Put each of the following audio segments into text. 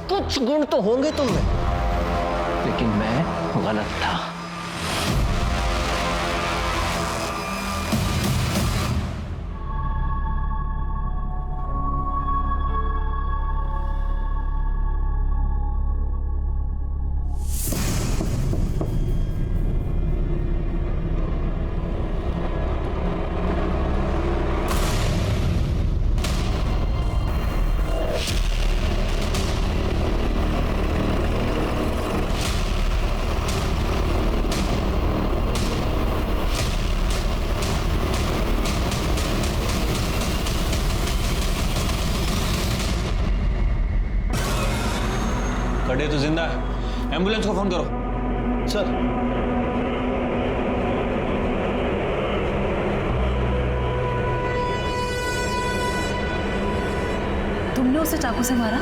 कुछ गुण तो होंगे तुम में, लेकिन मैं गलत था। खड़े तो जिंदा है, एम्बुलेंस को फोन करो। सर, तुमने उसे चाकू से मारा?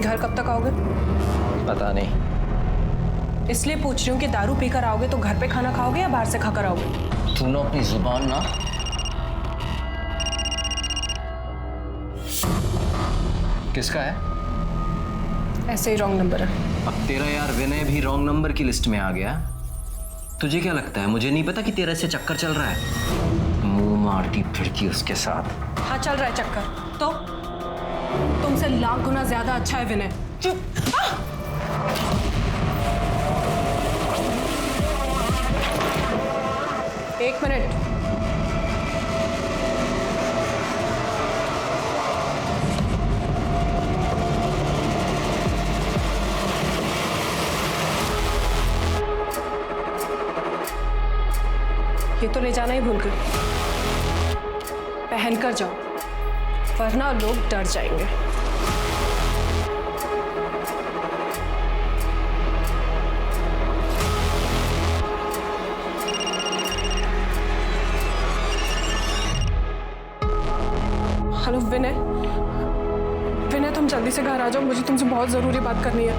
घर कब तक आओगे? पता नहीं। इसलिए पूछ रही हूँ कि दारू पीकर आओगे तो घर पे खाना खाओगे या बाहर से खाकर आओगे? तूने अपनी जुबान ना। किसका है? ऐसे ही रॉन्ग नंबर है। अब तेरा यार विनय भी रॉन्ग नंबर की लिस्ट में आ गया। तुझे क्या लगता है मुझे नहीं पता कि तेरा इससे चक्कर चल रहा है? मुंह मारती फिरती उसके साथ। हाँ, चल रहा है चक्कर। तो तुमसे लाख गुना ज्यादा अच्छा है विनय। एक मिनट। ये तो ले जाना ही भूल गए। पहन कर जाओ, वरना लोग डर जाएंगे। हेलो विनय, विनय तुम जल्दी से घर आ जाओ, मुझे तुमसे बहुत जरूरी बात करनी है।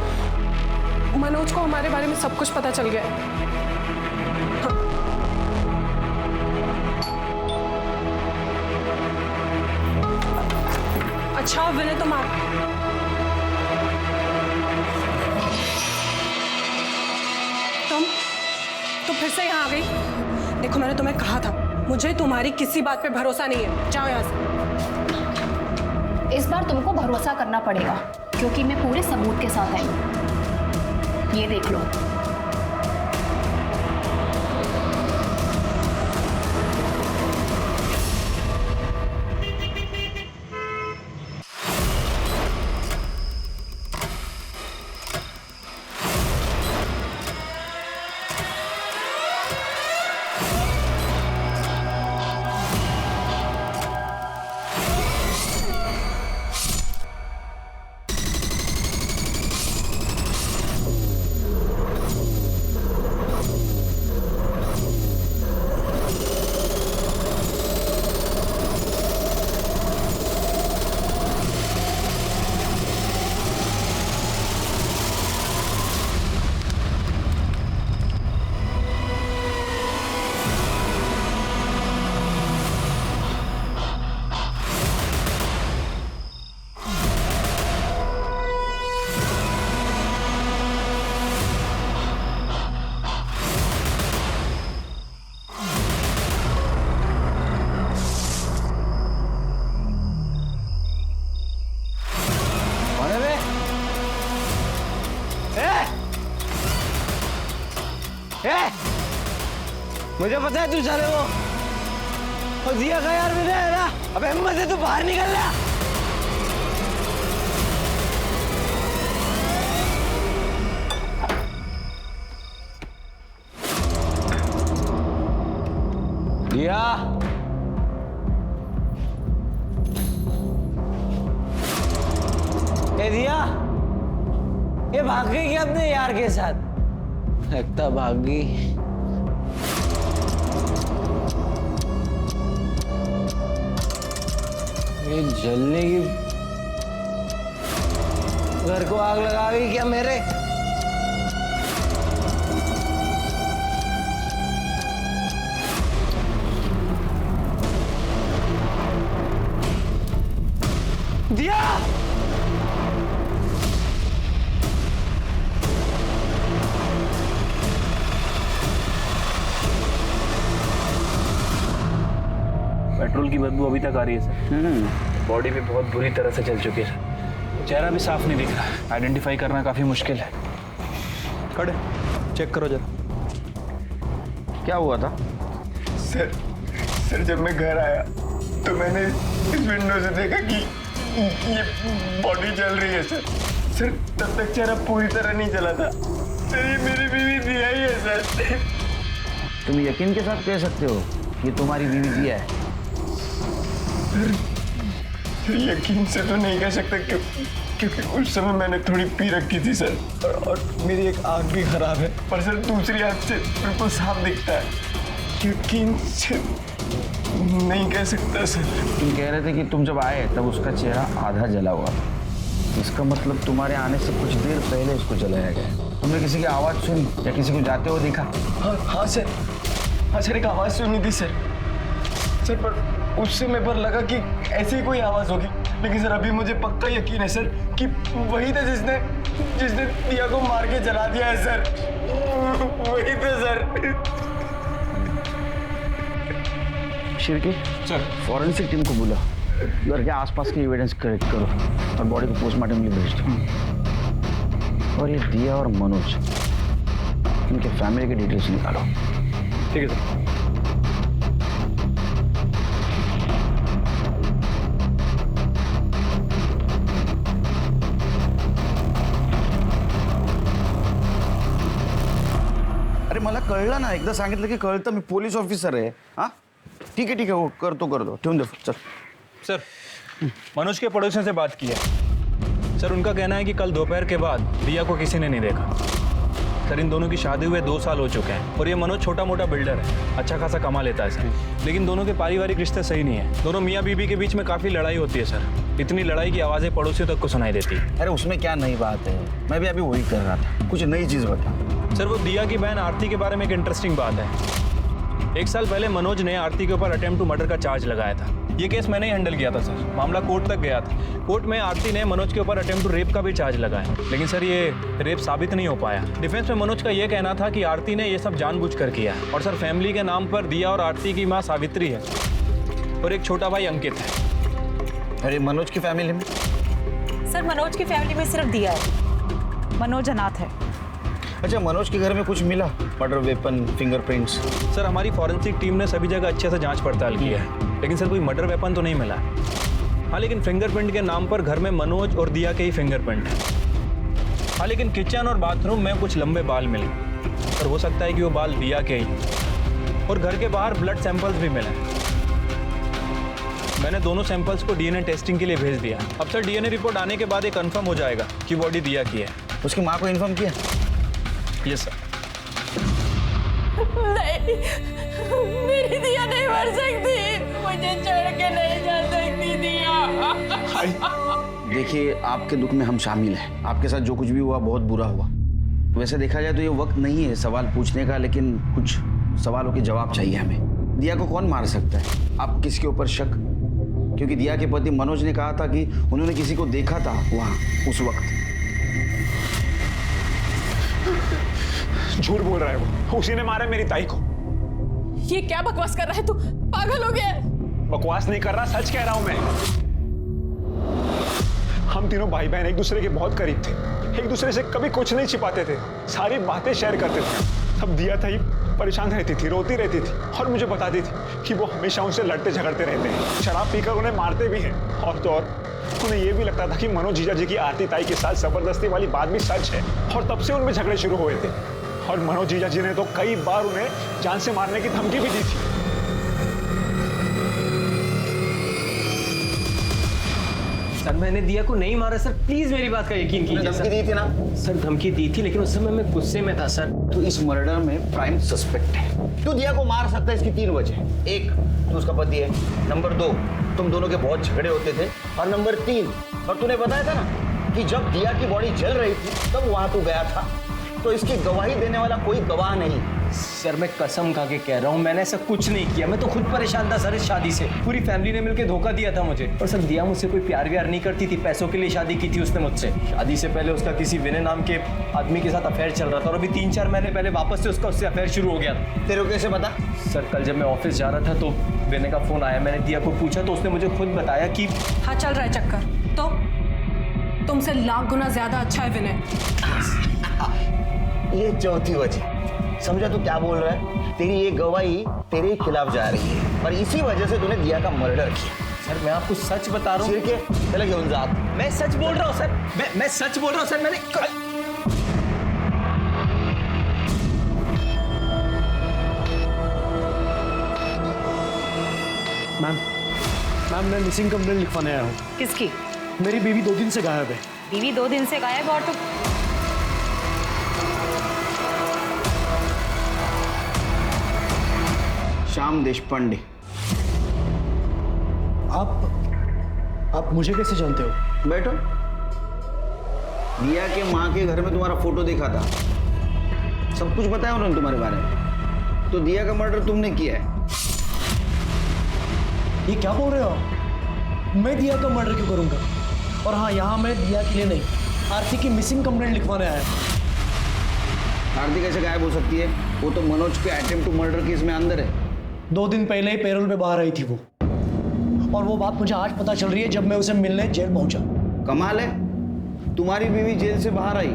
मनोज को हमारे बारे में सब कुछ पता चल गया है। हाँ। अच्छा विनय, तुम फिर से यहाँ आ गई। देखो, मैंने तुम्हें कहा था मुझे तुम्हारी किसी बात पे भरोसा नहीं है। जाओ यहाँ से। इस बार तुमको भरोसा करना पड़ेगा क्योंकि मैं पूरे सबूत के साथ आई हूं। ये देख लो। मुझे पता है तू चले वो और दिया का यार विनय है ना। अब हिम्मत है तू बाहर निकल रहा। दिया, ए दिया, ये भाग गई क्या अपने यार के साथ? लगता भाग गई। ये जलने की घर को आग लगा गई क्या मेरे? दिया पेट्रोल की बदबू अभी तक आ रही है सर। बॉडी भी बहुत बुरी तरह से जल चुकी है सर। चेहरा भी साफ नहीं दिख रहा। आइडेंटिफाई करना काफी मुश्किल है। खड़े चेक करो जरा। क्या हुआ था? सर जब मैं घर आया तो मैंने इस विंडो से देखा कि ये बॉडी जल रही है सर तब तक चेहरा पूरी तरह नहीं जला था। सर ये मेरी बीवी दिया ही है सर। तुम यकीन के साथ कह सकते हो कि तुम्हारी बीवी दिया है? सर यकीन से तो नहीं कह सकते क्योंकि उस समय मैंने थोड़ी पी रखी थी सर और मेरी एक आँख भी खराब है, पर सर दूसरी आँख से बिल्कुल साफ दिखता है। यकीन से नहीं कह सकता सर। तुम कह रहे थे कि तुम जब आए तब उसका चेहरा आधा जला हुआ था। इसका मतलब तुम्हारे आने से कुछ देर पहले उसको जलाया गया। तुमने किसी की आवाज़ सुनी या किसी को जाते हुए देखा? हाँ सर एक आवाज़ सुनी थी सर पर उस समय पर लगा कि ऐसी ही कोई आवाज़ होगी, लेकिन सर अभी मुझे पक्का यकीन है सर कि वही था जिसने दिया को मार के जला दिया है सर। वही था sir. Shirke sir forensic team को बुला, घर के आसपास के एविडेंस कलेक्ट करो और बॉडी को पोस्टमार्टम के लिए भेज दो। और ये दिया और मनोज, इनके फैमिली के डिटेल्स निकालो। ठीक है सर। अरे मला कळलं ना, एकदा सांगितलं की कळतं, मी पोलीस ऑफिसर आहे। हाँ ठीक है वो कर दो ठेवून दे। चल सर मनोज के पड़ोसियों से बात की है सर। उनका कहना है कि कल दोपहर के बाद दिया को किसी ने नहीं देखा सर। इन दोनों की शादी हुए 2 साल हो चुके हैं और ये मनोज छोटा मोटा बिल्डर है, अच्छा खासा कमा लेता है सर। लेकिन दोनों के पारिवारिक रिश्ते सही नहीं है। दोनों मियाँ बीबी के बीच में काफ़ी लड़ाई होती है सर। इतनी लड़ाई की आवाज़ें पड़ोसियों तक को सुनाई देती है। अरे उसमें क्या नई बात है, मैं भी अभी वही कर रहा था। कुछ नई चीज़ बता। सर वो दिया की बहन आरती के बारे में एक इंटरेस्टिंग बात है। 1 साल पहले मनोज ने आरती के ऊपर अटेम्प्ट टू मर्डर का चार्ज लगाया था। ये केस मैंने ही हैंडल किया था सर। मामला कोर्ट तक गया था। कोर्ट में आरती ने मनोज के ऊपर अटेम्प्ट टू रेप का भी चार्ज लगाया, लेकिन सर ये रेप साबित नहीं हो पाया। डिफेंस में मनोज का ये कहना था कि आरती ने ये सब जानबूझकर किया है। और सर फैमिली के नाम पर दिया और आरती की माँ सावित्री है और एक छोटा भाई अंकित है। अरे मनोज की फैमिली में? सर मनोज की फैमिली में सिर्फ दिया है। मनोज अनाथ है। अच्छा, मनोज के घर में कुछ मिला? Murder weapon, fingerprints? सर हमारी फॉरेंसिक टीम ने सभी जगह अच्छे से जांच पड़ताल की है, लेकिन सर कोई मर्डर वेपन तो नहीं मिला। हाँ लेकिन फिंगरप्रिंट के नाम पर घर में मनोज और दिया के ही फिंगरप्रिंट है। हाँ लेकिन किचन और बाथरूम में कुछ लंबे बाल मिले और हो सकता है कि वो बाल दिया के ही। और घर के बाहर ब्लड सैंपल्स भी मिले। मैंने दोनों सैंपल्स को डीएनए टेस्टिंग के लिए भेज दिया। अब सर डीएनए रिपोर्ट आने के बाद ये कंफर्म हो जाएगा कि बॉडी दिया की है। उसकी माँ को इन्फॉर्म किया? Yes sir. नहीं, मेरी दिया नहीं मर सकती। मुझे छोड़ के नहीं जा सकती दिया। देखिए, आपके दुख में हम शामिल हैं। आपके साथ जो कुछ भी हुआ बहुत बुरा हुआ। वैसे देखा जाए तो ये वक्त नहीं है सवाल पूछने का, लेकिन कुछ सवालों के जवाब चाहिए हमें। दिया को कौन मार सकता है? आप किसके ऊपर शक? क्योंकि दिया के पति मनोज ने कहा था कि उन्होंने किसी को देखा था वहाँ उस वक्त। झूठ बोल रहा है वो। उसी ने मारा मेरी ताई को। ये क्या बकवास कर रहा है तू? पागल हो गया? बकवास नहीं कर रहा, सच कह रहा हूं मैं। हम तीनों भाई बहन एक दूसरे के बहुत करीब थे। एक दूसरे से कभी कुछ नहीं छिपाते थे, सारी बातें शेयर करते थे। तब दिया था परेशान रहती थी, रोती रहती थी और मुझे बताती थी कि वो हमेशा उनसे लड़ते झगड़ते रहते हैं, शराब पीकर उन्हें मारते भी हैं। और तो और उन्हें यह भी लगता था कि मनोज जीजा जी की आरती ताई के साथ जबरदस्ती वाली बात भी सच है। और तब से उनमें झगड़े शुरू हुए थे। और मनोज जीजा जी ने तो कई बार उन्हें जान से मारने की धमकी भी दी थी। सर मैंने दिया को नहीं मारा सर, प्लीज मेरी बात का यकीन कीजिए। धमकी दी थी ना? सर धमकी दी थी, लेकिन उस समय मैं गुस्से में था सर। तो इस मर्डर में प्राइम सस्पेक्ट है। तू दिया को मार सकता है, इसकी 3 वजह। 1, तू उसका पति है। नंबर 2, तुम दोनों के बहुत झगड़े होते थे। और नंबर 3, और तूने बताया था ना कि जब दिया की बॉडी जल रही थी तब वहां तू गया था, तो इसकी गवाही देने वाला कोई गवाह नहीं। सर मैं कसम खा के कह रहा हूँ, मैंने ऐसा कुछ नहीं किया। मैं तो खुद परेशान था सर इस शादी से। पूरी फैमिली ने मिलकर धोखा दिया था मुझे। और सर दिया मुझसे कोई प्यार व्यार नहीं करती थी, पैसों के लिए शादी की थी उसने मुझसे। शादी से पहले उसका किसी विनय नाम के आदमी के साथ अफेयर चल रहा था, और अभी 3-4 महीने पहले वापस से उससे अफेयर शुरू हो गया। तेरे को कैसे पता? सर कल जब मैं ऑफिस जा रहा था तो विनय का फोन आया, मैंने दिया को पूछा तो उसने मुझे खुद बताया कि हाँ चल रहा है चक्कर, तो तुमसे लाख गुना ज्यादा अच्छा है विनय। ये चौथी वजह, समझा तू क्या बोल रहा है? तेरी ये गवाही तेरे खिलाफ जा रही है और इसी वजह से तूने दिया का मर्डर किया। सर मैं आपको सच बता रहा हूँ। चले घेऊन जा। मैं सच बोल रहा हूँ सर, मैं सच बोल रहा हूँ सर। मैंने मैम मैं मिसिंग कंप्लेंट लिखवाने आया हूँ। किसकी? मेरी बीवी 2 दिन से गायब है। बीवी 2 दिन से गायब और तो श्याम देशपांडे। आप मुझे कैसे जानते हो? बैठो। दिया के माँ के घर में तुम्हारा फोटो देखा था, सब कुछ बताया उन्होंने तुम्हारे बारे में। तो दिया का मर्डर तुमने किया है। ये क्या बोल रहे हो आप? मैं दिया का मर्डर क्यों करूंगा? और हाँ, यहाँ मैं दिया के लिए नहीं, आरती की मिसिंग कंप्लेंट लिखवाने आया। आरती कैसे गायब हो सकती है? वो तो मनोज के अटेम्प्ट टू मर्डर केस में अंदर है। 2 दिन पहले ही पैरोल पे बाहर आई थी वो, और वो बात मुझे आज पता चल रही है जब मैं उसे मिलने जेल पहुंचा। कमाल है, तुम्हारी बीवी जेल से बाहर आई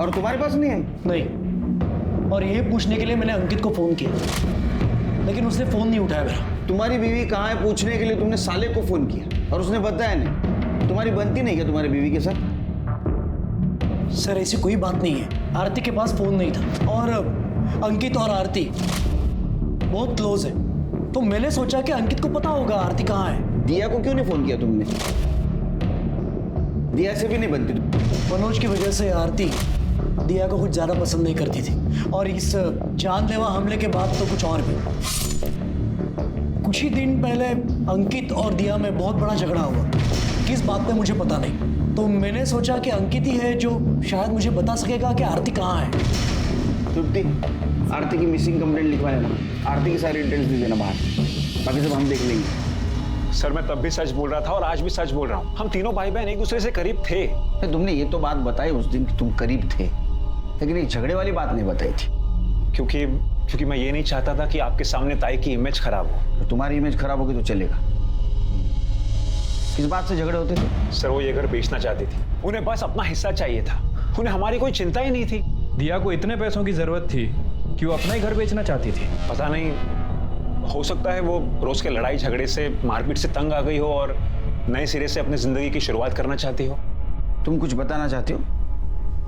और तुम्हारे पास नहीं आई? नहीं, और ये पूछने के लिए मैंने अंकित को फोन किया, लेकिन उसने फोन नहीं उठाया मेरा। तुम्हारी बीवी कहाँ है पूछने के लिए तुमने साले को फोन किया और उसने बताया नहीं। तुम्हारी बनती नहीं क्या तुम्हारी बीवी के साथ? सर ऐसी कोई बात नहीं है, आरती के पास फोन नहीं था, और अंकित और आरती बहुत क्लोज है, तो मैंने सोचा कि अंकित को पता होगा आरती कहाँ है। दिया को क्यों नहीं फोन किया तुमने? दिया से भी नहीं बनती तुम। मनोज की वजह से आरती दिया को कुछ ज्यादा पसंद नहीं करती थी, और इस जानलेवा हमले के बाद तो कुछ और भी। कुछ ही दिन पहले अंकित और दिया में बहुत बड़ा झगड़ा हुआ, किस बात पे मुझे पता नहीं, तो मैंने सोचा कि अंकित ही है जो शायद मुझे बता सकेगा कि आरती कहाँ है। तृप्ति, आरती की मिसिंग कंप्लेंट लिखवा लेना, आरती की सारी डिटेल्स दे देना बाहर, बाकी सब हम देख लेंगे। सर मैं तब भी सच बोल रहा था और आज भी सच बोल रहा हूँ। हम तीनों भाई बहन एक दूसरे से करीब थे। तुमने ये तो बात बताई उस दिन कि तुम करीब थे, लेकिन ये झगड़े वाली बात नहीं बताई थी। क्योंकि मैं ये नहीं चाहता था कि आपके सामने ताई की इमेज खराब हो। तो तुम्हारी इमेज खराब होगी तो चलेगा। किस बात से झगड़े होते थे? सर वो ये घर बेचना चाहती थी, उन्हें बस अपना हिस्सा चाहिए था, उन्हें हमारी कोई चिंता ही नहीं थी। दिया को इतने पैसों की जरूरत थी कि वो अपना ही घर बेचना चाहती थी। पता नहीं, हो सकता है वो रोज के लड़ाई झगड़े से, मारपीट से तंग आ गई हो और नए सिरे से अपनी जिंदगी की शुरुआत करना चाहती हो। तुम कुछ बताना चाहती हो?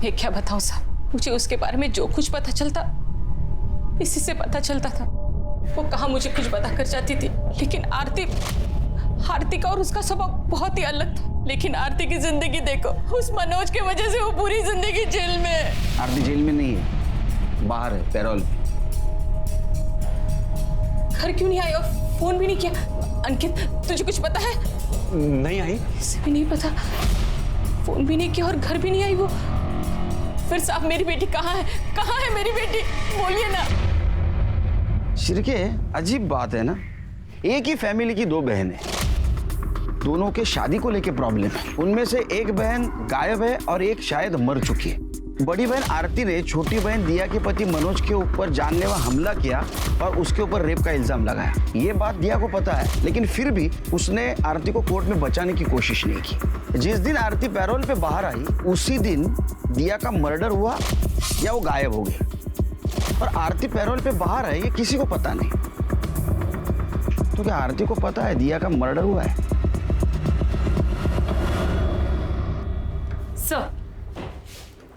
मैं क्या बताऊं साहब, मुझे उसके बारे में जो कुछ पता चलता इसी से पता चलता था। वो कहाँ मुझे कुछ बता कर जाती थी, लेकिन आरती का और उसका स्वभाव बहुत ही अलग था। लेकिन आरती की जिंदगी देखो, उस मनोज की वजह से वो पूरी जिंदगी जेल में है। आरती जेल में नहीं है, बाहर है, पैरोल पे। घर क्यों नहीं आई और फोन भी नहीं किया? अंकित तुझे कुछ पता है? नहीं आई। इसे भी नहीं पता, फोन भी नहीं किया और घर भी नहीं आई वो। फिर साहब मेरी बेटी कहाँ है? कहाँ है मेरी बेटी? बोलिए ना। शिरके, अजीब बात है ना, एक ही फैमिली की 2 बहनें, दोनों के शादी को लेके प्रॉब्लम है। उनमें से एक बहन गायब है और एक शायद मर चुकी है। बड़ी बहन आरती ने छोटी बहन दिया के पति मनोज के ऊपर जानलेवा हमला किया और उसके ऊपर रेप का इल्जाम लगाया। ये बात दिया को पता है, लेकिन फिर भी उसने आरती को कोर्ट में बचाने की कोशिश नहीं की। जिस दिन आरती पैरोल पे बाहर आई उसी दिन दिया का मर्डर हुआ या वो गायब हो गई। और आरती पैरोल पे बाहर है ये किसी को पता नहीं। तो क्या आरती को पता है दिया का मर्डर हुआ है?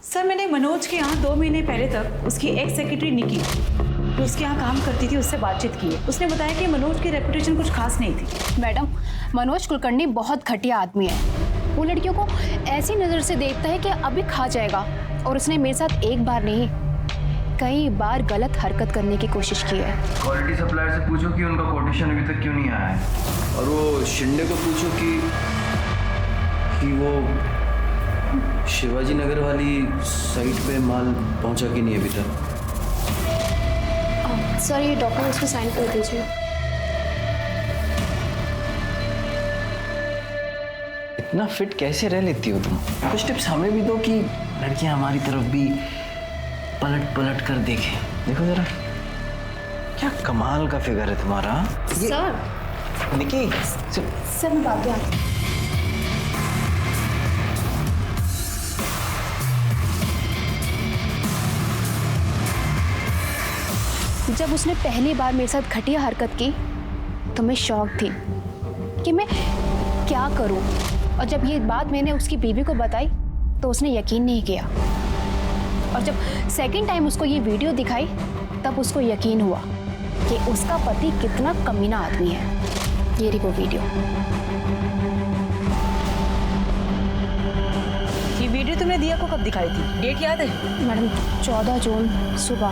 सर मैंने मनोज के यहाँ 2 महीने पहले तक उसकी एक्स सेक्रेटरी निकी, जो उसके यहाँ काम करती थी, उससे बातचीत की है। उसने बताया कि मनोज की रेपुटेशन कुछ खास नहीं थी। मैडम, मनोज कुलकर्णी बहुत घटिया आदमी है। वो लड़कियों को ऐसी नज़र से देखता है कि अभी खा जाएगा, और उसने मेरे साथ एक बार नहीं कई बार गलत हरकत करने की कोशिश की है। क्वालिटी सप्लायर से पूछो कि उनका कोटेशन अभी तक क्यों नहीं आया है, और वो शिंदे को पूछो कि वो शिवाजी नगर वाली साइट पे माल पहुंचा कि नहीं अभी तक? सर ये डॉक्यूमेंट्स पे साइन कर दीजिए। इतना फिट कैसे रह लेती हो तुम? कुछ टिप्स हमें भी दो कि लड़कियां हमारी तरफ भी पलट पलट कर देखें। देखो जरा, क्या कमाल का फिगर है तुम्हारा। सर निकी, सर मैं बात आती। जब उसने पहली बार मेरे साथ घटिया हरकत की तो मैं शॉक थी कि मैं क्या करूं, और जब ये बात मैंने उसकी बीवी को बताई तो उसने यकीन नहीं किया, और जब सेकंड टाइम उसको ये वीडियो दिखाई तब उसको यकीन हुआ कि उसका पति कितना कमीना आदमी है। ये रही वो वीडियो। ये वीडियो तुमने दिया को कब दिखाई थी? डेट याद है? मैडम 14 जून सुबह।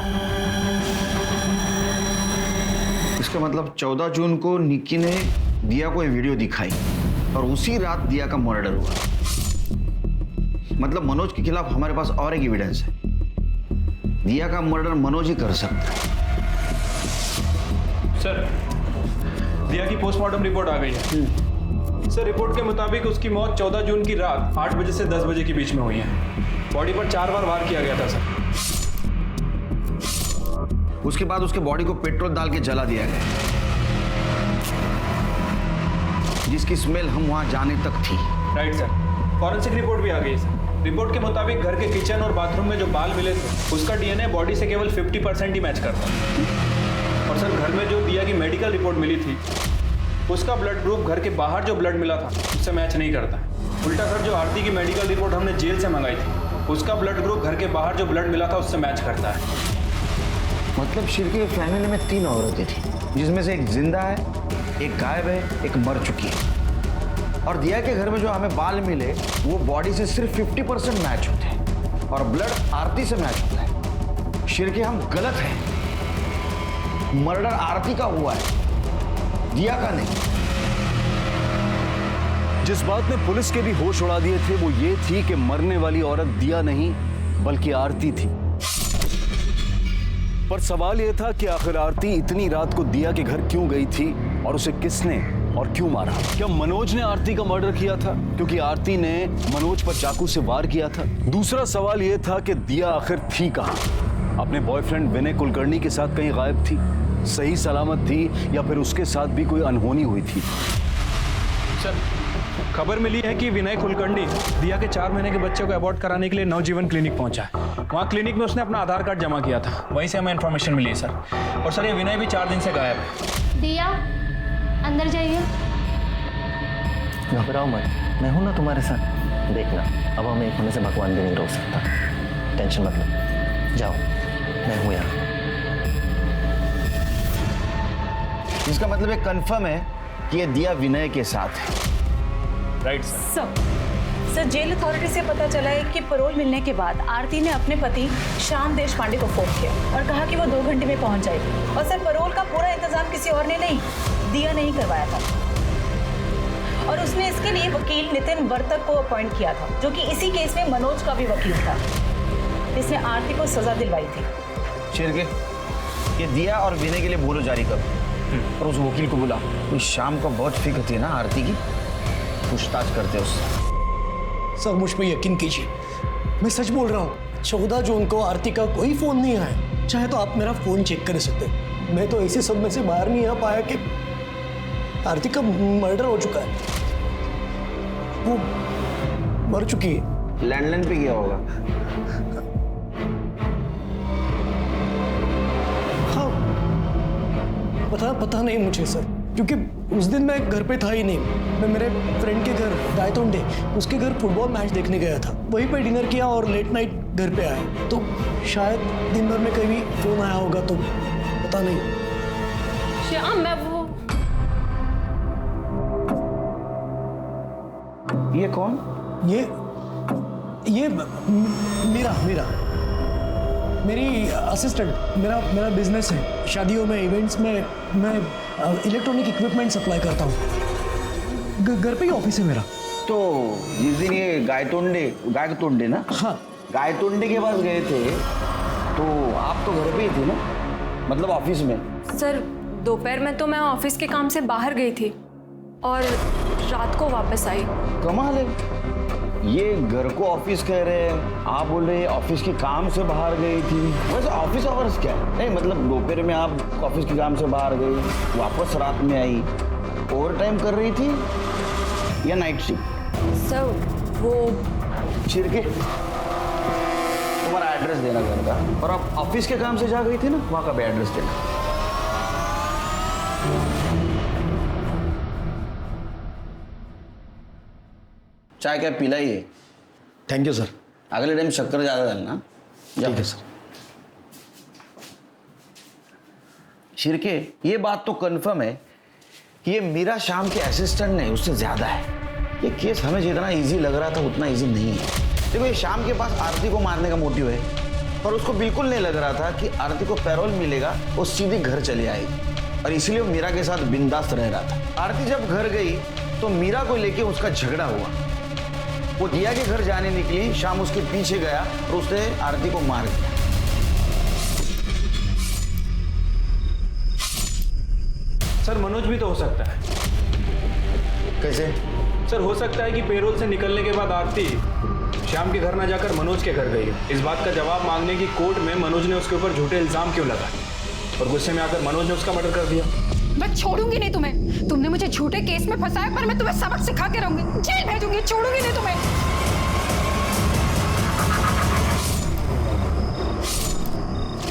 इसका मतलब 14 जून को निक्की ने दिया को ये वीडियो दिखाई और उसी रात दिया का मर्डर हुआ। मतलब मनोज के खिलाफ हमारे पास और एक एविडेंस है। दिया का मर्डर मनोज ही कर सकता है। सर, दिया की पोस्टमार्टम रिपोर्ट आ गई है। सर, रिपोर्ट के मुताबिक उसकी मौत 14 जून की रात 8 बजे से 10 बजे के बीच में हुई है। बॉडी पर 4 बार वार किया गया था सर। उसके बाद उसके बॉडी को पेट्रोल डाल के जला दिया गया, जिसकी स्मेल हम वहां जाने तक थी। Right sir. फॉरेंसिक रिपोर्ट भी आ गई सर। रिपोर्ट के मुताबिक घर के किचन और बाथरूम में जो बाल मिले थे उसका डीएनए बॉडी से केवल 50% ही मैच करता है। और सर, घर में जो दिया की मेडिकल रिपोर्ट मिली थी उसका ब्लड ग्रुप घर के बाहर जो ब्लड मिला था उससे मैच नहीं करता। उल्टा सर, जो आरती की मेडिकल रिपोर्ट हमने जेल से मंगाई थी उसका ब्लड ग्रुप घर के बाहर जो ब्लड मिला था उससे मैच करता है। मतलब शिरके की फैमिली में 3 औरतें थी, जिसमें से एक जिंदा है, एक गायब है, एक मर चुकी है। और दिया के घर में जो हमें बाल मिले वो बॉडी से सिर्फ 50% मैच होते हैं और ब्लड आरती से मैच होता है। शिरके, हम गलत हैं। मर्डर आरती का हुआ है, दिया का नहीं। जिस बात ने पुलिस के भी होश उड़ा दिए थे वो ये थी कि मरने वाली औरत दिया नहीं बल्कि आरती थी। पर सवाल यह था कि आखिर आरती इतनी रात को दिया के घर क्यों गई थी और उसे किसने और क्यों मारा? क्या मनोज ने आरती का मर्डर किया था क्योंकि आरती ने मनोज पर चाकू से वार किया था? दूसरा सवाल यह था कि दिया आखिर थी कहां? अपने बॉयफ्रेंड विनय कुलकर्णी के साथ कहीं गायब थी, सही सलामत थी, या फिर उसके साथ भी कोई अनहोनी हुई थी? सर, खबर मिली है कि विनय कुलकर्णी दिया के 4 महीने के बच्चे को अबॉर्ट कराने के लिए नवजीवन क्लिनिक पहुंचा है। वहाँ क्लिनिक में उसने अपना आधार कार्ड जमा किया था, वहीं से हमें इन्फॉर्मेशन मिली है सर। और सर, ये विनय भी 4 दिन से गायब है। दिया अंदर जाइए। घबराओ मत, मैं हूं ना तुम्हारे साथ। देखना, अब हमें एक होने से भगवान भी नहीं रोक सकता। टेंशन मत लो, जाओ, मैं हूं यहाँ। इसका मतलब ये कंफर्म है कि ये दिया विनय के साथ है। Right sir. Sir, jail authority से पता चला है कि पैरोल मिलने के बाद आरती ने अपने पति श्याम देशपांडे को फोन किया और कहा कि वो 2 घंटे में पहुंच जाएगी। और सर, पैरोल का पूरा इंतजाम किसी और ने नहीं, दिया ने ही करवाया था। और उसने इसके लिए वकील नितिन वर्तक को अपॉइंट किया था, जो कि इसी केस में मनोज का भी वकील था, जिसने आरती को सजा दिलवाई थी। शिरके, ये दिया और विनय के लिए बोलो जारी करो और उस वकील को बुला। शाम को बहुत फिक्र थी ना आरती की, पूछताछ करते उससे। सर, मुझ पर यकीन कीजिए, मैं सच बोल रहा हूँ। 14 जून को आरती का कोई फोन नहीं आया। चाहे तो आप मेरा फोन चेक कर सकते हैं। मैं तो ऐसे सब में से बाहर नहीं आ पाया कि आरती का मर्डर हो चुका है, वो मर चुकी है। लैंडलाइन पे गया होगा। हाँ, पता नहीं मुझे सर, क्योंकि उस दिन मैं घर पे था ही नहीं। मैं मेरे फ्रेंड के घर दायतोंडे, उसके घर फुटबॉल मैच देखने गया था। वहीं पे डिनर किया और लेट नाइट घर पे आया। तो शायद दिन भर में कभी फोन आया होगा, तो पता नहीं। श्याम, मैं वो ये कौन? ये मीरा मेरी असिस्टेंट। मेरा बिजनेस है, शादियों में, इवेंट्स में मैं इलेक्ट्रॉनिक इक्विपमेंट सप्लाई करता हूँ। घर पे ही ऑफिस है मेरा। तो जिस दिन ये गायतोंडे ना, हाँ गायतोंडे के पास गए थे तो आप तो घर पे ही थे ना, मतलब ऑफिस में? सर दोपहर में तो मैं ऑफिस के काम से बाहर गई थी और रात को वापस आई। कमाल है, ये घर को ऑफिस कह रहे हैं, आप बोल रहे हैं ऑफिस के काम से बाहर गई थी। वैसे ऑफिस आवर्स क्या है? नहीं मतलब दोपहर में आप ऑफिस के काम से बाहर गई, वापस रात में आई, ओवर टाइम कर रही थी या नाइट शिफ्ट? सर वो छिड़के तुम्हारा एड्रेस देना घर का, और आप ऑफिस के काम से जा गई थी ना, वहां का भी एड्रेस देना। चाय क्या पिलाइए? Thank you sir. अगले टाइम शक्कर ज्यादा डालना। ठीक है सर। शिरके, ये बात तो कंफर्म है कि ये मीरा शाम के असिस्टेंट नहीं, उससे ज्यादा है। ये केस हमें जितना इजी लग रहा था उतना इजी नहीं है। देखो ये शाम के पास आरती को मारने का मोटिव है, पर उसको बिल्कुल नहीं लग रहा था कि आरती को पैरोल मिलेगा, वो सीधे घर चली आएगी, और इसलिए वो मीरा के साथ बिंदास रह रहा था। आरती जब घर गई तो मीरा को लेके उसका झगड़ा हुआ। वो दिया के घर जाने निकली, शाम उसके पीछे गया और उसने आरती को मार दिया। सर मनोज भी तो हो सकता है। कैसे? सर हो सकता है कि पेरोल से निकलने के बाद आरती श्याम के घर ना जाकर मनोज के घर गई हो। इस बात का जवाब मांगने की कोर्ट में मनोज ने उसके ऊपर झूठे इल्जाम क्यों लगाए, और गुस्से में आकर मनोज ने उसका मर्डर कर दिया। मैं छोड़ूंगी नहीं तुम्हें। तुमने मुझे झूठे केस में फंसाया, पर मैं तुम्हें सबक सिखा के रहूंगी, जेल भेजूंगी, छोड़ूंगी नहीं तुम्हें।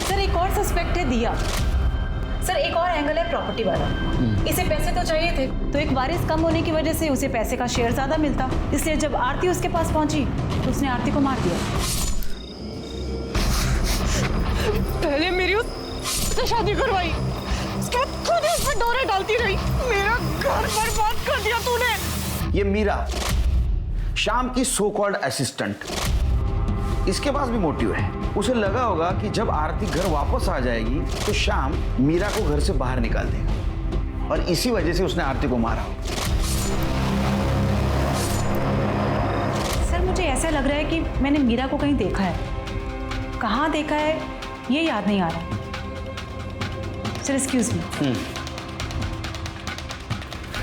सर एक और सस्पेक्ट है दिया। सर एक और एंगल है प्रॉपर्टी वाला। इसे पैसे तो चाहिए थे, तो एक वारिस कम होने की वजह से उसे पैसे का शेयर ज्यादा मिलता, इसलिए जब आरती उसके पास पहुंची तो उसने आरती को मार दिया। पहले मेरी उससे शादी करवाई, उसके बाद खुद ही उस पर डोरे डालती रही, मेरा घर बर्बाद कर दिया तूने। ये मीरा शाम की सो कॉल्ड असिस्टेंट, इसके पास भी मोटिव है। उसे लगा होगा कि जब आरती घर वापस आ जाएगी तो शाम मीरा को घर से बाहर निकाल देगा, और इसी वजह से उसने आरती को मारा। सर मुझे ऐसा लग रहा है कि मैंने मीरा को कहीं देखा है। कहाँ देखा है ये याद नहीं आ रहा। Sir excuse me.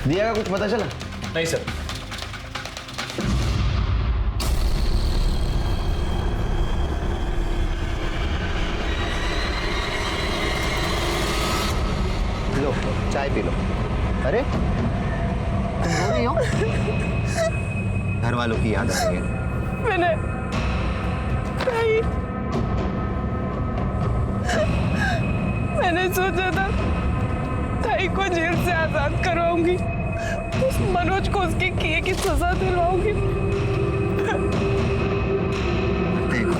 दिया का कुछ पता चला? नहीं सर। लो चाय पी लो। अरे तुम रो रही हो? घर वालों की याद आ रही है? मैंने सोचा था ताई को जेल से आजाद करवाऊंगी, उस मनोज को उसके किए की सजा दिलवाऊंगी। देखो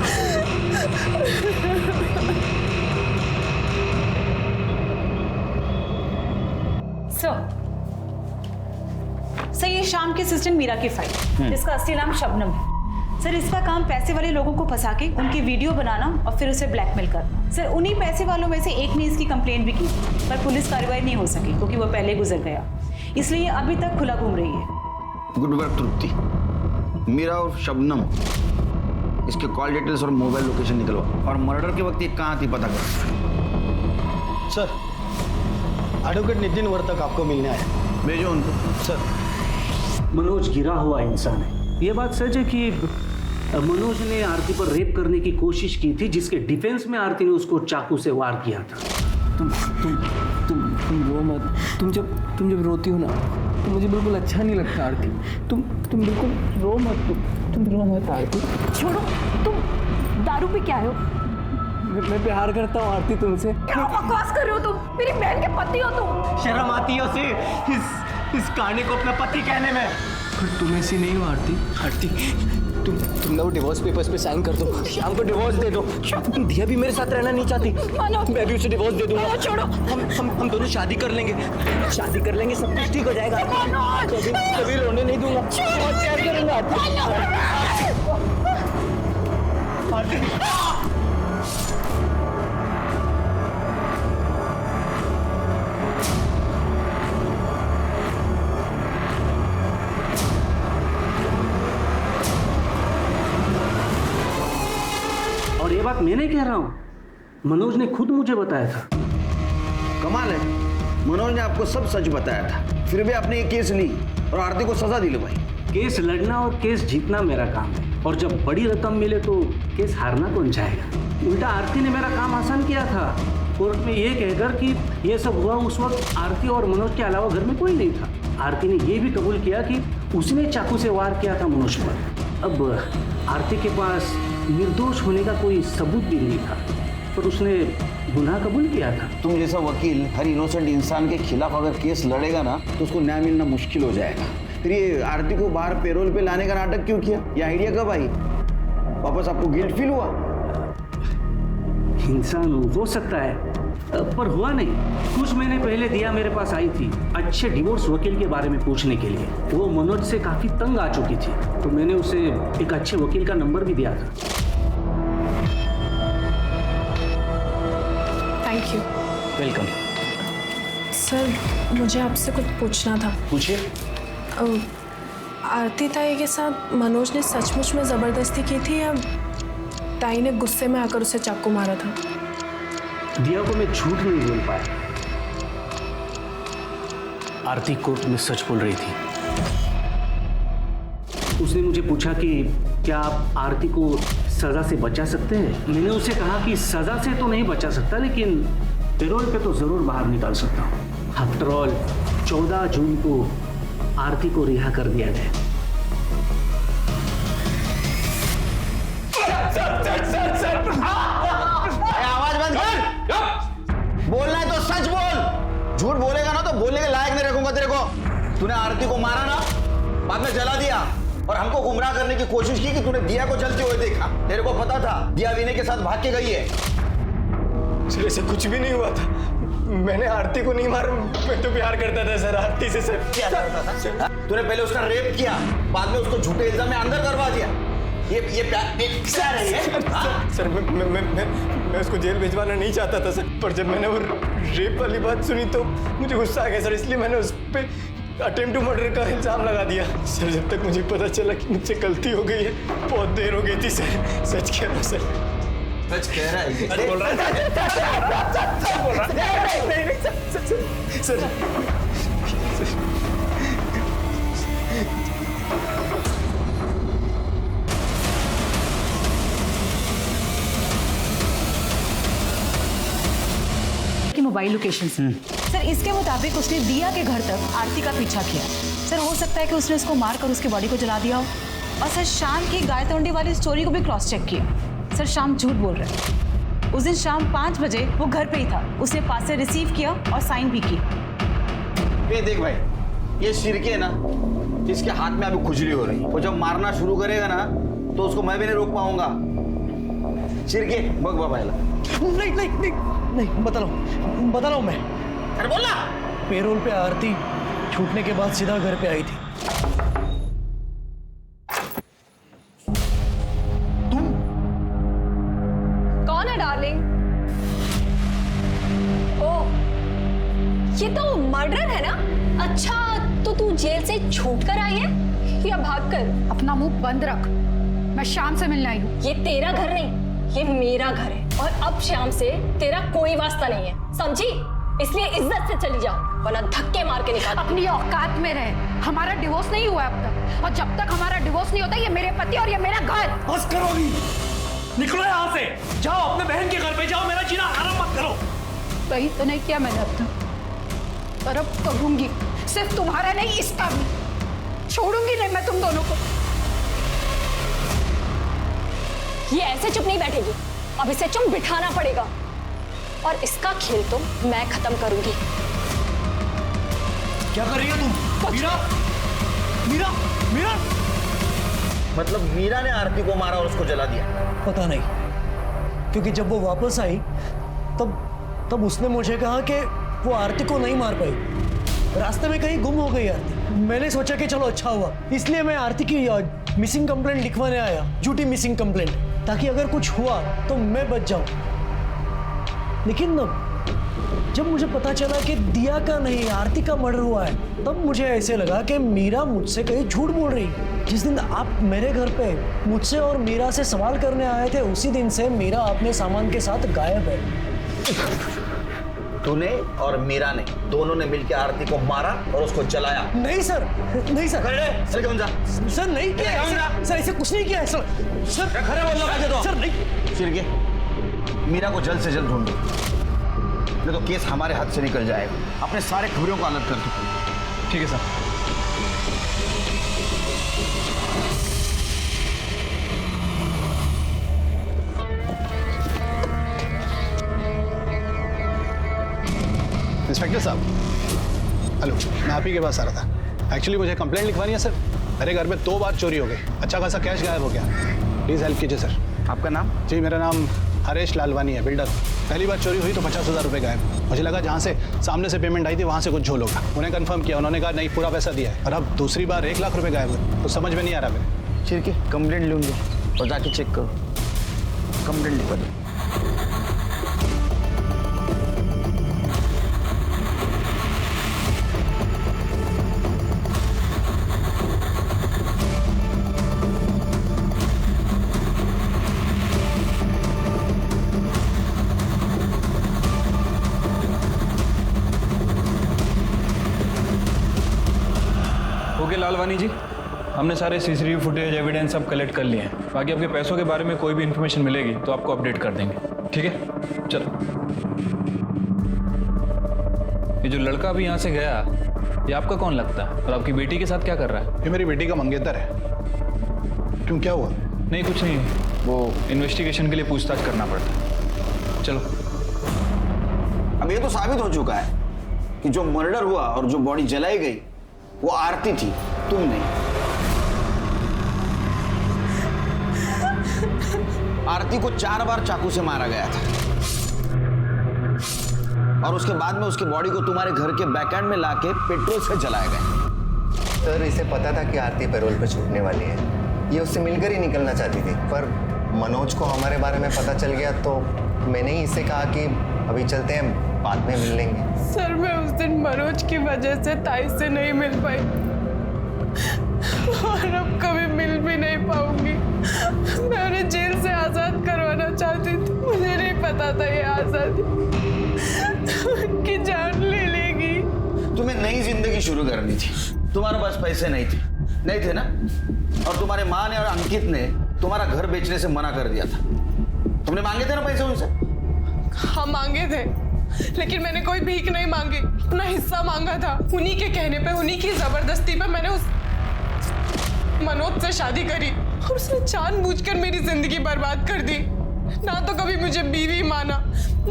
सर ये शाम के असिस्टेंट मीरा की फाइल, जिसका असली नाम शबनम है। सर इसका काम पैसे वाले लोगों को फंसा के उनकी वीडियो बनाना और फिर उसे ब्लैकमेल करना। सर उन्हीं पैसे वालों में से एक ने इसकी कंप्लेंट भी की, पर पुलिस कार्रवाई नहीं हो सकी क्योंकि वो पहले गुजर गया, इसलिए ये अभी तक खुला घूम रही है। गुड वर्क तृप्ति। मीरा और शबनम, इसके कॉल डिटेल्स और मोबाइल लोकेशन निकलवा, और मर्डर के वक्त ये कहाँ थी पता करो। सर एडवोकेट नितिन वर्तक आपको मिलने आया। भेजो उनको। सर मनोज गिरा हुआ इंसान है। ये बात सच है कि मनोज ने आरती पर रेप करने की कोशिश की थी, जिसके डिफेंस में आरती ने उसको चाकू से वार किया था। तुम रो मत। तुम जब रोती हो ना तो मुझे बिल्कुल अच्छा नहीं लगता आरती। तुम बिल्कुल रो मत। तुम रो मत आरती। छोड़ो, तुम दारू पे क्या हो? मैं प्यार करता हूँ आरती तुमसे। क्या बकवास कर रहे हो तुम? मेरी बहन के पति हो तुम। शर्म आती है उसे इस कांडे को अपना पति कहने में। पर तुम ऐसी नहीं हो आरती। आरती तुम ना डिवोर्स पेपर्स पे साइन कर दो, शाम को डिवोर्स दे दो। दिया भी मेरे साथ रहना नहीं चाहती, मैं भी उसे डिवोर्स दे दूंगा। छोड़ो, हम दोनों शादी कर लेंगे, सब कुछ ठीक हो जाएगा। कभी रोने नहीं दूंगा, बहुत प्यार करूंगा आरती। और ये बात मैं नहीं कह रहा हूँ, मनोज ने खुद मुझे बताया था। कमाल है, मनोज ने आपको सब सच बताया था, फिर भी आपने ये केस ली और आरती को सजा दिलवाई। केस लड़ना और केस जीतना मेरा काम है, और जब बड़ी रकम मिले तो केस हारना कौन चाहेगा। उल्टा आरती ने मेरा काम आसान किया था, कोर्ट में ये कहकर कि ये सब हुआ उस वक्त आरती और मनोज के अलावा घर में कोई नहीं था। आरती ने ये भी कबूल किया कि उसने चाकू से वार किया था मनोज पर। अब आरती के पास निर्दोष होने का कोई सबूत भी नहीं था, पर उसने गुनाह कबूल किया था। तुम जैसा वकील हर इनोसेंट इंसान के खिलाफ अगर केस लड़ेगा ना तो उसको न्याय मिलना मुश्किल हो जाएगा। फिर ये आरती को बाहर पेरोल पे लाने का नाटक क्यों किया? ये आइडिया कब आई? वापस आपको गिल्ट फील हुआ? इंसान हो सकता है, पर हुआ नहीं। कुछ महीने पहले दिया मेरे पास आई थी अच्छे डिवोर्स वकील के बारे में पूछने के लिए। वो मनोज से काफी तंग आ चुकी थी, तो मैंने उसे एक अच्छे वकील का नंबर भी दिया था। Thank you. वेलकम। सर, मुझे आपसे कुछ पूछना था। पूछिए। आरती ताई के साथ मनोज ने सचमुच में ज़बरदस्ती की थी या ताई ने गुस्से में आकर उसे चाकू मारा था? दिया को मैं झूठ नहीं बोल पाया। आरती कोर्ट में सच बोल रही थी। उसने मुझे पूछा कि क्या आप आरती को सजा से बचा सकते हैं। मैंने उसे कहा कि सजा से तो नहीं बचा सकता, लेकिन पेरोल पे तो जरूर बाहर निकाल सकता हूँ। आफ्टर ऑल 14 जून को आरती को रिहा कर दिया गया। आवाज बंद कर। बोलना है तो सच बोल, झूठ बोलेगा ना तो बोलने के लायक नहीं रखूंगा तेरे को। तूने आरती को मारा ना, बाद में जला दिया और हमको गुमराह करने की कोशिश की कि तूने दिया को जलते हुए देखा। तेरे को पता था दिया विनय के साथ भाग के गई है। सर ऐसा कुछ भी नहीं हुआ था, मैंने आरती को नहीं मारा, मैं तो प्यार करता था सर आरती से। सर क्या करता था? तूने पहले उसका रेप किया, बाद में उसको झूठे इल्जाम में अंदर करवा दिया। ये प्यार है? सर मैं उसको जेल भिजवाना नहीं चाहता था सर, पर जब मैंने वो रेप वाली बात सुनी तो मुझे गुस्सा आ गया सर, इसलिए मैंने उस पर अटेम्प्ट टू मर्डर का इल्जाम लगा दिया। सर जब तक मुझे पता चला कि मुझसे गलती हो गई है बहुत देर हो गई थी सर। सच कह रहा हूँ सर। सच कह रहा है? सच बोल रहा है सर। मोबाइल लोकेशन से सर, इसके मुताबिक उसने दिया के घर तक आरती का पीछा किया। सर हो सकता है कि उसने उसको मारकर उसकी बॉडी को जला दिया हो। और सर शाम की गाय तोंडी वाली स्टोरी को भी क्रॉस चेक किया। सर शाम झूठ बोल रहा है। उस दिन शाम 5 बजे वो घर पे ही था। उसने पास से रिसीव किया और साइन भी की। ये देख भाई, ये सिरके है ना, इसके हाथ में अभी खुजली हो रही है। वो जब मारना शुरू करेगा ना तो उसको मैं भी नहीं रोक पाऊंगा। सिरके बग बाबा। नहीं बता रहा हूँ मैं। अरे बोलना। पेरोल पे आरती छूटने के बाद सीधा घर पे आई थी। कौन है डार्लिंग? ओ, ये तो मर्डर है ना? अच्छा, तो तू जेल से छूट कर आई है या भाग कर? अपना मुंह बंद रख। मैं शाम से मिलने आई हूँ। ये तेरा घर नहीं, ये मेरा घर है और अब शाम से तेरा कोई वास्ता नहीं है, समझी? इसलिए इज्जत से चली जाओ वरना धक्के मार के निकाल। अपनी औकात में रहे। हमारा डिवोर्स नहीं हुआ अब तक, और जब तक हमारा डिवोर्स नहीं होता ये मेरे पति और ये मेरा घर। बस करोगी, निकलो यहाँ से, जाओ अपने बहन के घर पे जाओ, मेरा जीना आराम मत करो। सही तो नहीं किया मैंने अब तक, पर अब करूंगी। सिर्फ तुम्हारा नहीं, इसका भी। छोड़ूंगी नहीं मैं तुम दोनों को। ये ऐसे चुप नहीं बैठेगी, अब इसे चुप बिठाना पड़ेगा और इसका खेल तो मैं खत्म करूंगी। क्या कर रही है तुम? मीरा, मीरा, मीरा। मतलब मीरा ने आरती को मारा और उसको जला दिया? पता नहीं, क्योंकि जब वो वापस आई तब उसने मुझे कहा कि वो आरती को नहीं मार पाई, रास्ते में कहीं गुम हो गई आरती। मैंने सोचा कि चलो अच्छा हुआ, इसलिए मैं आरती की मिसिंग कंप्लेंट लिखवाने आया, झूठी मिसिंग कंप्लेंट, ताकि अगर कुछ हुआ तो मैं बच जाऊं। लेकिन जब मुझे पता चला कि दिया का नहीं आरती का मर्डर हुआ है, तब मुझे ऐसे लगा कि मीरा मुझसे कहीं झूठ बोल रही है। जिस दिन आप मेरे घर पे मुझसे और मीरा से सवाल करने आए थे, उसी दिन से मीरा अपने सामान के साथ गायब है। तूने और मीरा ने दोनों ने मिलकर आरती को मारा और उसको जलाया? नहीं सर, नहीं सर। सर नहीं किया है सर, ऐसे कुछ नहीं किया है सर। सर खड़े बोल रहा सर नहीं। फिर मीरा को जल्द से जल्द ढूंढो, नहीं तो केस हमारे हाथ से निकल जाएगा। अपने सारे खबरों को अलग कर दो। ठीक है सर। इंस्पेक्टर साहब, हेलो, मैं आप ही के पास आ रहा था। एक्चुअली मुझे कंप्लेंट लिखवानी है सर। मेरे घर में 2 बार चोरी हो गई, अच्छा खासा कैश गायब हो गया। प्लीज़ हेल्प कीजिए सर। आपका नाम? जी मेरा नाम हरेश लालवानी है, बिल्डर। पहली बार चोरी हुई तो 50,000 रुपये गायब। मुझे लगा जहाँ से सामने से पेमेंट आई थी वहाँ से कुछ झोल होगा। उन्हें कंफर्म किया, उन्होंने कहा नहीं पूरा पैसा दिया है। और अब दूसरी बार 1 लाख रुपये गायब हुए, तो समझ में नहीं आ रहा मेरे। ठीक है, कंप्लेंट लूँगी और जाके चेक करो। कंप्लेंट लिखवा दो। ओके लालवानी जी, हमने सारे सीसीटीवी फुटेज एविडेंस सब कलेक्ट कर लिए हैं। बाकी आपके पैसों के बारे में कोई भी इन्फॉर्मेशन मिलेगी तो आपको अपडेट कर देंगे, ठीक है? चलो। ये जो लड़का अभी यहाँ से गया, ये आपका कौन लगता है और आपकी बेटी के साथ क्या कर रहा है? ये मेरी बेटी का मंगेतर है। क्यों, क्या हुआ? नहीं कुछ नहीं, वो इन्वेस्टिगेशन के लिए पूछताछ करना पड़ता है। चलो। अब ये तो साबित हो चुका है कि जो मर्डर हुआ और जो बॉडी जलाई गई वो आरती थी, तुम नहीं। आरती को 4 बार चाकू से मारा गया था और उसके बाद में उसके बॉडी को तुम्हारे घर के बैकएंड में लाके पेट्रोल से जलाया गया। सर इसे पता था कि आरती पैरोल पे छूटने वाली है। ये उससे मिलकर ही निकलना चाहती थी, पर मनोज को हमारे बारे में पता चल गया तो मैंने ही इससे कहा कि अभी चलते हैं, बाद में मिल लेंगे। सर मैं उस दिन मनोज की वजह से ताई से नहीं मिल पाई और अब कभी मिल भी नहीं पाऊंगी। मैं उन्हें जेल से आजाद करवाना चाहती थी। मुझे नहीं पता था ये आजादी उनकी जान ले लेगी। तुम्हें नई जिंदगी शुरू करनी थी, तुम्हारे पास पैसे नहीं थे ना? और तुम्हारे माँ ने और अंकित ने तुम्हारा घर बेचने से मना कर दिया था। तुमने मांगे थे ना पैसे उनसे? हाँ मांगे थे, लेकिन मैंने कोई भीख नहीं मांगी, अपना हिस्सा मांगा था। उन्हीं के कहने पे, उन्हीं की जबरदस्ती पे मैंने उस मनोज से शादी करी और उसने जानबूझकर मेरी जिंदगी बर्बाद कर दी। ना तो कभी मुझे बीवी माना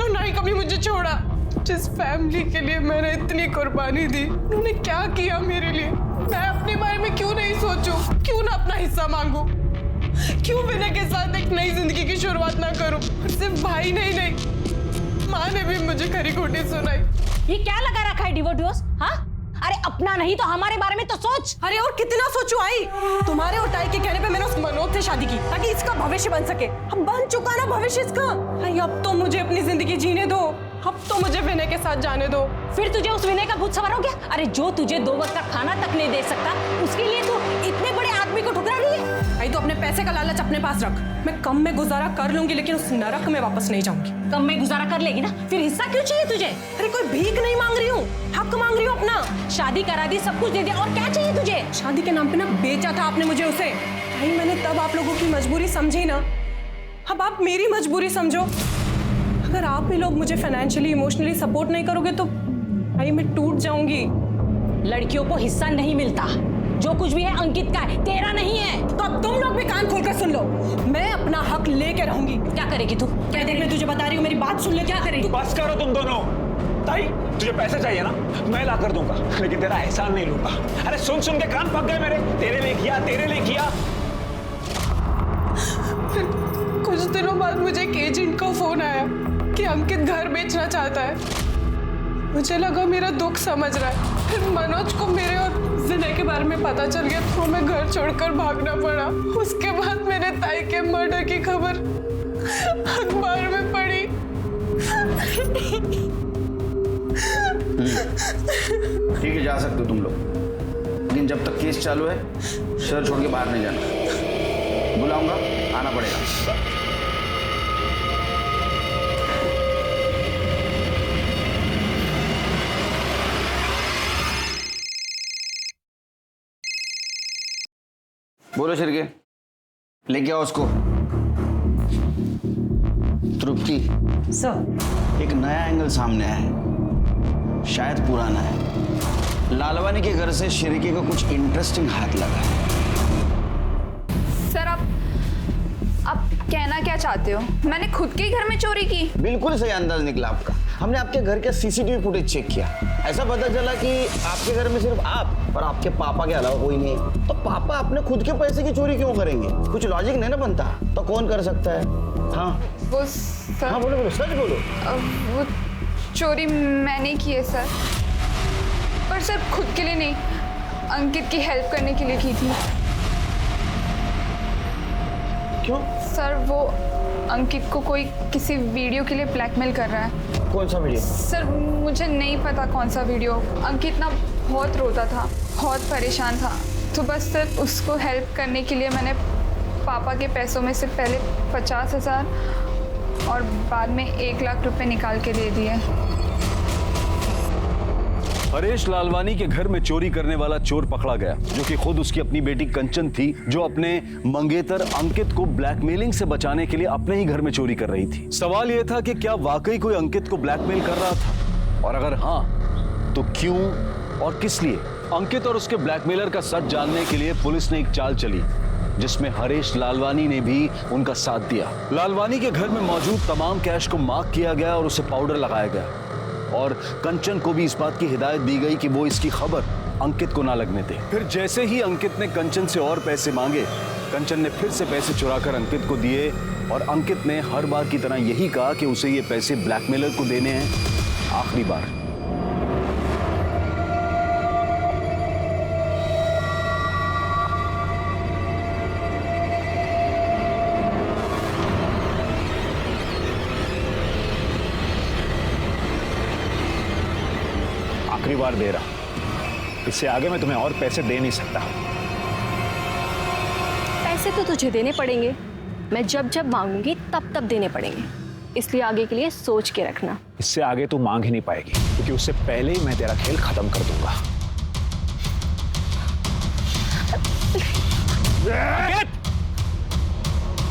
और ना ही कभी मुझे छोड़ा। जिस फैमिली के लिए मैंने इतनी कुर्बानी दी, उन्होंने क्या किया मेरे लिए? मैं अपने बारे में क्यों नहीं सोचूं? क्यों ना अपना हिस्सा मांगू? क्यों विनय के साथ एक नई जिंदगी की शुरुआत ना करूं? और सिर्फ भाई नहीं, माँ ने भी मुझे खरी खोटी सुनाई। ये क्या लगा रखा है डिवोर्स? हाँ, अरे अपना नहीं तो हमारे बारे में तो सोच। अरे और कितना सोचू आई? तुम्हारे और ताई के कहने पे मैंने उस मनोज से शादी की ताकि इसका भविष्य बन सके। अब बन चुका ना भविष्य इसका। आई अब तो मुझे अपनी जिंदगी जीने दो, अब तो मुझे विनय के साथ जाने दो। फिर तुझे उस विनय का भूत सवार हो गया? अरे जो तुझे 2 वक्त का खाना तक नहीं दे सकता, उसके लिए तू इतने बड़े आदमी को ठुकरा रही है। आई तो अपने पैसे का लालच अपने पास रख। मैं कम में गुजारा कर लूंगी, लेकिन उस नरक में वापस नहीं जाऊंगी। कम में गुजारा कर लेगी ना, फिर हिस्सा क्यों चाहिए तुझे? अरे कोई भीख नहीं मांग रही हूँ, हक मांग रही हूँ अपना। शादी करा दी, सब कुछ दे दिया, और क्या चाहिए तुझे? शादी के नाम पे ना बेचा था आपने मुझे उसे। भाई मैंने तब आप लोगों की मजबूरी समझी ना, अब आप मेरी मजबूरी समझो। अगर आप भी लोग मुझे फाइनेंशियली इमोशनली सपोर्ट नहीं करोगे तो भाई मैं टूट जाऊंगी। लड़कियों को हिस्सा नहीं मिलता, जो कुछ भी है अंकित का है, तेरा नहीं है। तो अब तुम लोग भी कान खोलकर सुन लो, मैं अपना हक लेके रहूंगी। क्या करेगी तू? क्या देख मैं तुझे बता रही हूँ, मेरी बात सुन ले। क्या करेगी? बस करो तुम दोनों। ताई तुझे पैसे चाहिए ना, मैं ला कर दूंगा, लेकिन तेरा एहसान नहीं लूंगा। अरे सुन सुन के कान पक गए मेरे। तेरे लिए किया, तेरे लिए किया। कुछ दिनों बाद मुझे एक एजेंट का फोन आया कि अंकित घर बेचना चाहता है। मुझे लगा मेरा दुख समझ रहा है। फिर मनोज को मेरे और विनय के बारे में पता चल गया तो मैं घर छोड़कर भागना पड़ा। उसके बाद मैंने ताई के मर्डर की खबर अखबार में पढ़ी। ठीक है, जा सकते हो तुम लोग, लेकिन जब तक केस चालू है शहर छोड़ के बाहर नहीं जाना। बुलाऊंगा, आना पड़ेगा। बोलो शिरके, लेके आओ उसको। तृप्ति सर, एक नया एंगल सामने आया है, शायद पुराना है। लालवानी के घर से शिरके को कुछ इंटरेस्टिंग हाथ लगा है। सर आप कहना क्या चाहते हो? मैंने खुद के घर में चोरी की? बिल्कुल सही अंदाज निकला आपका। हमने आपके घर के सीसीटीवी फुटेज चेक किया, ऐसा पता चला कि आपके घर में सिर्फ आप और आपके पापा के अलावा कोई नहीं। तो पापा अपने खुद के पैसे की चोरी क्यों करेंगे? कुछ लॉजिक नहीं ना बनता। तो कौन कर सकता है? हाँ वो सर, हाँ बोलो बोलो, सच बोलो। वो चोरी मैंने की है सर, पर सिर्फ खुद के लिए नहीं, अंकित की हेल्प करने के लिए की थी। क्यों? सर वो अंकित को कोई किसी वीडियो के लिए ब्लैकमेल कर रहा है। कौन सा वीडियो? सर मुझे नहीं पता कौन सा वीडियो। अंकित ना बहुत रोता था, बहुत परेशान था, तो बस सिर्फ उसको हेल्प करने के लिए मैंने पापा के पैसों में से पहले 50,000 और बाद में 1 लाख रुपए निकाल के दे दिए। हरेश लालवानी के घर में चोरी करने वाला चोर पकड़ा गया, जो कि खुद उसकी अपनी बेटी कंचन थी, जो अपने मंगेतर अंकित को ब्लैकमेलिंग से बचाने के लिए अपने ही घर में चोरी कर रही थी। सवाल यह था कि क्या वाकई कोई अंकित को ब्लैकमेल कर रहा था, और अगर हाँ तो क्यों और किस लिए? अंकित और उसके ब्लैकमेलर का सच जानने के लिए पुलिस ने एक चाल चली, जिसमें हरेश लालवानी ने भी उनका साथ दिया। लालवानी के घर में मौजूद तमाम कैश को मार्क किया गया और उसे पाउडर लगाया गया, और कंचन को भी इस बात की हिदायत दी गई कि वो इसकी खबर अंकित को ना लगने दे। फिर जैसे ही अंकित ने कंचन से और पैसे मांगे, कंचन ने फिर से पैसे चुराकर अंकित को दिए, और अंकित ने हर बार की तरह यही कहा कि उसे ये पैसे ब्लैकमेलर को देने हैं आखिरी बार। आखिरी बार दे रहा, इससे आगे मैं तुम्हें और पैसे दे नहीं सकता। पैसे तो तुझे देने पड़ेंगे, मैं जब जब मांगूंगी तब तब देने पड़ेंगे, इसलिए आगे के लिए सोच के रखना। इससे आगे तू मांग ही नहीं पाएगी, क्योंकि उससे पहले ही मैं तेरा खेल खत्म कर दूंगा।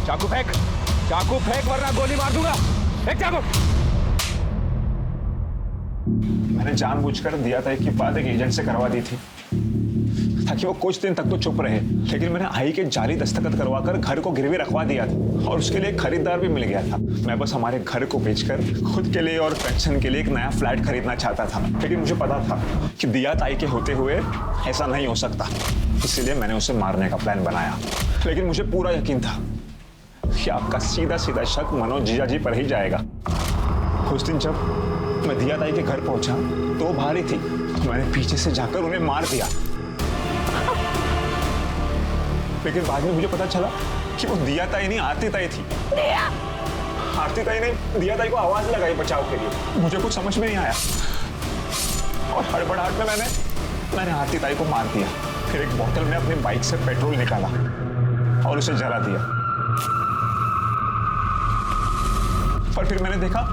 चाकू फेंक, चाकू फेंक वरना गोली मार दूंगा। फेंक चाकू। मैंने जानबूझकर दिया था कि बात एक एजेंट से करवा दी थी, ताकि वो कुछ दिन तक तो चुप रहे, लेकिन मैंने आई के जाली दस्तखत करवाकर घर को गिरवी रखवा दिया था, और उसके लिए एक खरीदार भी मिल गया था। मैं बस हमारे घर को बेचकर खुद के लिए और पेंशन के लिए एक नया फ्लैट खरीदना चाहता था, लेकिन मुझे पता था कि दिया ताई के होते हुए ऐसा नहीं हो सकता, इसलिए मैंने उसे मारने का प्लान बनाया। लेकिन मुझे पूरा यकीन था कि आपका सीधा सीधा शक मनोज जीजा जी पर ही जाएगा। उस दिन जब मैं दिया ताई के घर पहुंचा तो वो बाहर ही थी, तो मैंने पीछे से जाकर उन्हें मार दिया। लेकिन बाद में मुझे पता चला कि वो दिया ताई नहीं, आरती ताई थी। आरती ताई ने दिया ताई को आवाज लगाई बचाव के लिए। मुझे कुछ समझ में नहीं आया, और हड़बड़ाहट में मैंने आरती ताई को मार दिया। फिर एक बोतल में अपनी बाइक से पेट्रोल निकाला और उसे जला दिया। पर फिर मैंने देखा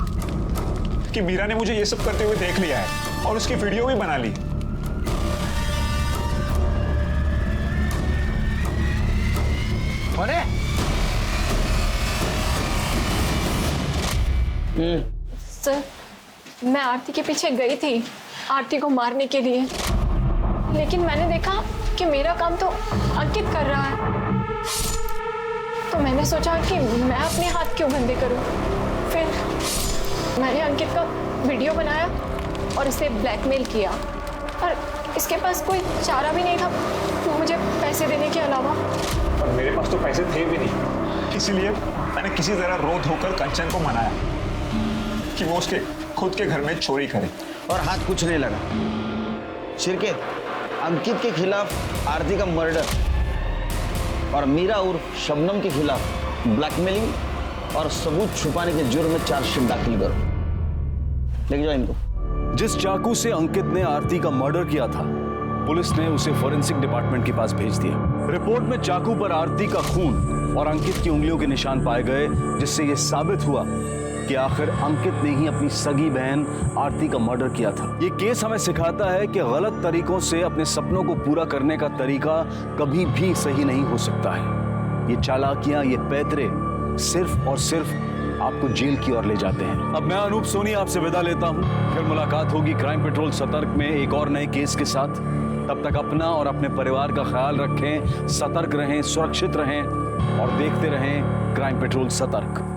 कि मीरा ने मुझे ये सब करते हुए देख लिया है और उसकी वीडियो भी बना ली। अरे सर, मैं आरती के पीछे गई थी आरती को मारने के लिए, लेकिन मैंने देखा कि मेरा काम तो अंकित कर रहा है, तो मैंने सोचा कि मैं अपने हाथ क्यों गंदे करूं। फिर मैंने अंकित का वीडियो बनाया और इसे ब्लैकमेल किया, पर इसके पास कोई चारा भी नहीं था मुझे पैसे देने के अलावा। पर मेरे पास तो पैसे थे भी नहीं, इसीलिए मैंने किसी तरह रो धोकर कंचन को मनाया कि वो उसके खुद के घर में चोरी करे। और हाथ कुछ नहीं लगा। शिरके, अंकित के खिलाफ आरती का मर्डर और मीरा उर्फ शबनम के खिलाफ ब्लैकमेलिंग और सबूत छुपाने के जुर्म में चार्जशीट दाखिल करो। लेके जाओ इनको। जिस चाकू से अंकित ने आरती का मर्डर किया था, पुलिस ने उसे फोरेंसिक डिपार्टमेंट के पास भेज दिया। रिपोर्ट में चाकू पर आरती का खून और अंकित की उंगलियों के निशान पाए गए, जिससे यह साबित हुआ कि आखिर अंकित ने ही अपनी सगी बहन आरती का मर्डर किया था। ये केस हमें सिखाता है कि गलत तरीकों से अपने सपनों को पूरा करने का तरीका कभी भी सही नहीं हो सकता है। ये चालाकियां, ये पैतरे सिर्फ और सिर्फ आपको जेल की ओर ले जाते हैं। अब मैं अनूप सोनी आपसे विदा लेता हूं। फिर मुलाकात होगी क्राइम पेट्रोल सतर्क में एक और नए केस के साथ। तब तक अपना और अपने परिवार का ख्याल रखें, सतर्क रहें, सुरक्षित रहें और देखते रहें क्राइम पेट्रोल सतर्क।